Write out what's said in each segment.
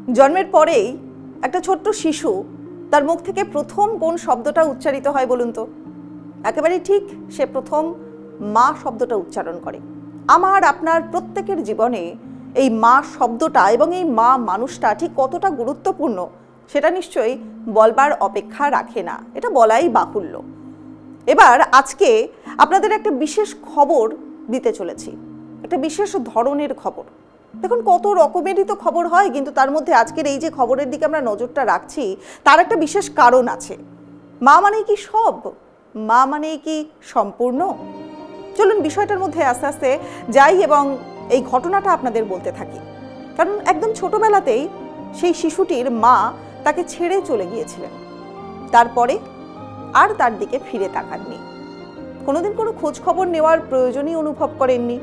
জন্মের পরেই একটা ছোট্ট শিশু তার মুখ থেকে প্রথম কোন শব্দটা উচ্চারিত হয় বলুন তো? একেবারে ঠিক, সে প্রথম মা শব্দটা উচ্চারণ করে। আমার আপনার প্রত্যেকের জীবনে এই মা শব্দটা এবং এই মা মানুষটা ঠিক কতটা গুরুত্বপূর্ণ সেটা নিশ্চয়ই বলবার অপেক্ষা রাখে না, এটা বলাই বাহুল্য। এবার আজকে আপনাদের একটা বিশেষ খবর দিতে চলেছি, একটা বিশেষ ধরনের খবর। দেখুন, কত রকমেরই তো খবর হয়, কিন্তু তার মধ্যে আজকের এই যে খবরের দিকে আমরা নজরটা রাখছি তার একটা বিশেষ কারণ আছে। মা মানে কি সব? মা মানে কি সম্পূর্ণ? চলুন বিষয়টার মধ্যে আস্তে আস্তে যাই এবং এই ঘটনাটা আপনাদের বলতে থাকি। কারণ একদম ছোটবেলাতেই সেই শিশুটির মা তাকে ছেড়ে চলে গিয়েছিলেন, তারপরে আর তার দিকে ফিরে তাকাননি। কোনোদিন কোনো খোঁজ খবর নেওয়ার প্রয়োজনই অনুভব করেননি।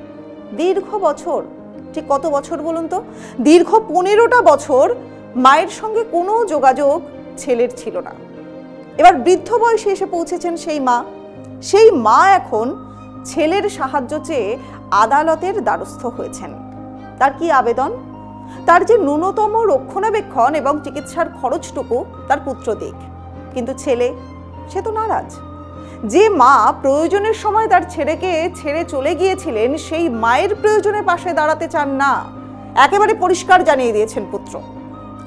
দীর্ঘ বছর, ঠিক কত বছর বলুন তো? দীর্ঘ 15টা বছর মায়ের সঙ্গে কোনো যোগাযোগ ছেলের ছিল না। এবার বৃদ্ধ বয়সে এসে পৌঁছেছেন সেই মা এখন ছেলের সাহায্য চেয়ে আদালতের দ্বারস্থ হয়েছেন। তার কি আবেদন? তার যে ন্যূনতম রক্ষণাবেক্ষণ এবং চিকিৎসার খরচটুকু তার পুত্র দিক। কিন্তু ছেলে, সে তো নারাজ। যে মা প্রয়োজনের সময় তার ছেলেকে ছেড়ে চলে গিয়েছিলেন, সেই মায়ের প্রয়োজনের পাশে দাঁড়াতে চান না, একেবারে পরিষ্কার জানিয়ে দিয়েছেন পুত্র।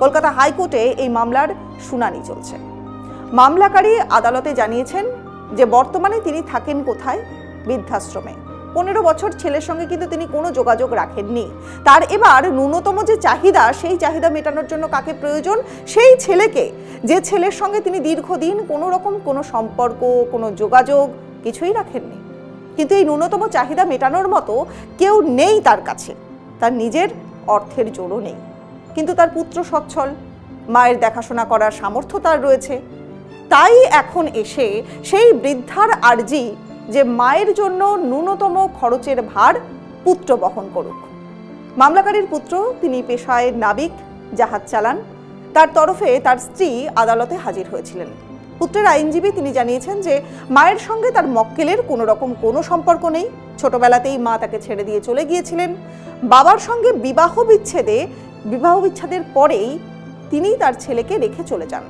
কলকাতা হাইকোর্টে এই মামলার শুনানি চলছে। মামলাকারী আদালতে জানিয়েছেন যে বর্তমানে তিনি থাকেন কোথায়? বৃদ্ধাশ্রমে। 15 বছর ছেলের সঙ্গে কিন্তু তিনি কোনো যোগাযোগ রাখেননি। তার এবার ন্যূনতম যে চাহিদা, সেই চাহিদা মেটানোর জন্য কাকে প্রয়োজন? সেই ছেলেকে, যে ছেলের সঙ্গে তিনি দীর্ঘদিন কোনো রকম কোনো সম্পর্ক, কোনো যোগাযোগ কিছুই রাখেননি। কিন্তু এই ন্যূনতম চাহিদা মেটানোর মতো কেউ নেই তার কাছে, তার নিজের অর্থের জোরও নেই। কিন্তু তার পুত্র সচ্ছল, মায়ের দেখাশোনা করার সামর্থ্য তার রয়েছে। তাই এখন এসে সেই বৃদ্ধার আর্জি যে মায়ের জন্য ন্যূনতম খরচের ভার পুত্র বহন করুক। মামলাকারীর পুত্র, তিনি পেশায় নাবিক, জাহাজ চালান। তার তরফে তার স্ত্রী আদালতে হাজির হয়েছিলেন। পুত্রের আইনজীবী তিনি জানিয়েছেন যে মায়ের সঙ্গে তার মক্কেলের কোনো রকম কোনো সম্পর্ক নেই। ছোটবেলাতেই মা তাকে ছেড়ে দিয়ে চলে গিয়েছিলেন। বাবার সঙ্গে বিবাহ বিচ্ছেদের পরেই তিনি তার ছেলেকে রেখে চলে যান।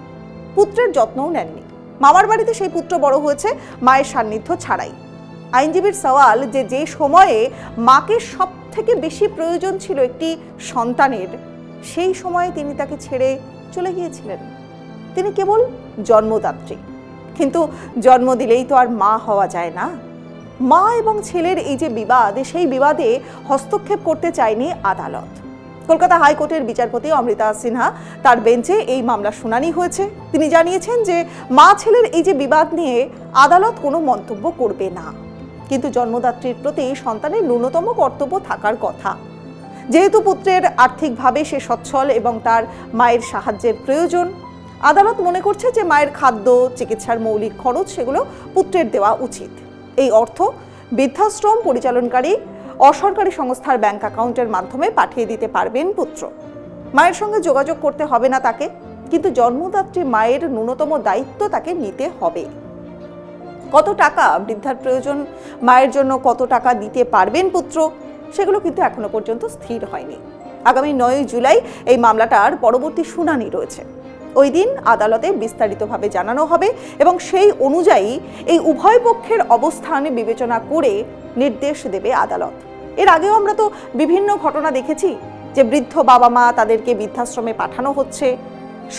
পুত্রের যত্নও নেননি। মামার বাড়িতে সেই পুত্র বড় হয়েছে মায়ের সান্নিধ্য ছাড়াই। আইনজীবীর সওয়াল যে সময়ে মাকে সব থেকে বেশি প্রয়োজন ছিল একটি সন্তানের, সেই সময়ে তিনি তাকে ছেড়ে চলে গিয়েছিলেন। তিনি কেবল জন্মদাত্রী, কিন্তু জন্ম দিলেই তো আর মা হওয়া যায় না। মা এবং ছেলের এই যে বিবাদ, সেই বিবাদে হস্তক্ষেপ করতে চায়নি আদালত। কলকাতা হাইকোর্টের বিচারপতি অমৃতা সিনহা, তার বেঞ্চে এই মামলা শুনানি হয়েছে। তিনি জানিয়েছেন যে মা ছেলের এই যে বিবাদ নিয়ে আদালত কোনো মন্তব্য করবে না, কিন্তু জন্মদাত্রীর প্রতি সন্তানের ন্যূনতম কর্তব্য থাকার কথা। যেহেতু পুত্রের আর্থিকভাবে সে সচ্ছল এবং তার মায়ের সাহায্যের প্রয়োজন, আদালত মনে করছে যে মায়ের খাদ্য, চিকিৎসার মৌলিক খরচ সেগুলো পুত্রের দেওয়া উচিত। এই অর্থ বৃদ্ধাশ্রম পরিচালনকারী অসরকারি সংস্থার ব্যাংক অ্যাকাউন্টের মাধ্যমে পাঠিয়ে দিতে পারবেন পুত্র। মায়ের সঙ্গে যোগাযোগ করতে হবে না তাকে, কিন্তু জন্মদাত্রী মায়ের ন্যূনতম দায়িত্ব তাকে নিতে হবে। কত টাকা বৃদ্ধার প্রয়োজন, মায়ের জন্য কত টাকা দিতে পারবেন পুত্র, সেগুলো কিন্তু এখনো পর্যন্ত স্থির হয়নি। আগামী 9 জুলাই এই মামলাটার পরবর্তী শুনানি রয়েছে। ওই দিন আদালতে বিস্তারিতভাবে জানানো হবে এবং সেই অনুযায়ী এই উভয় পক্ষের অবস্থান বিবেচনা করে নির্দেশ দেবে আদালত। এর আগেও আমরা তো বিভিন্ন ঘটনা দেখেছি যে বৃদ্ধ বাবা মা, তাদেরকে বৃদ্ধাশ্রমে পাঠানো হচ্ছে।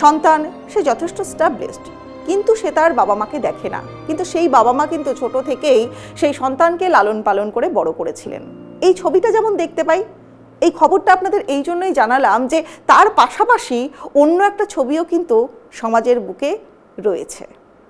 সন্তান সে যথেষ্ট স্টাবলিশড, কিন্তু সে তার বাবা মাকে দেখে না, কিন্তু সেই বাবা মা কিন্তু ছোট থেকেই সেই সন্তানকে লালন পালন করে বড় করেছিলেন। এই ছবিটা যেমন দেখতে পাই, এই খবরটা আপনাদের এই জন্যই জানালাম যে তার পাশাপাশি অন্য একটা ছবিও কিন্তু সমাজের বুকে রয়েছে।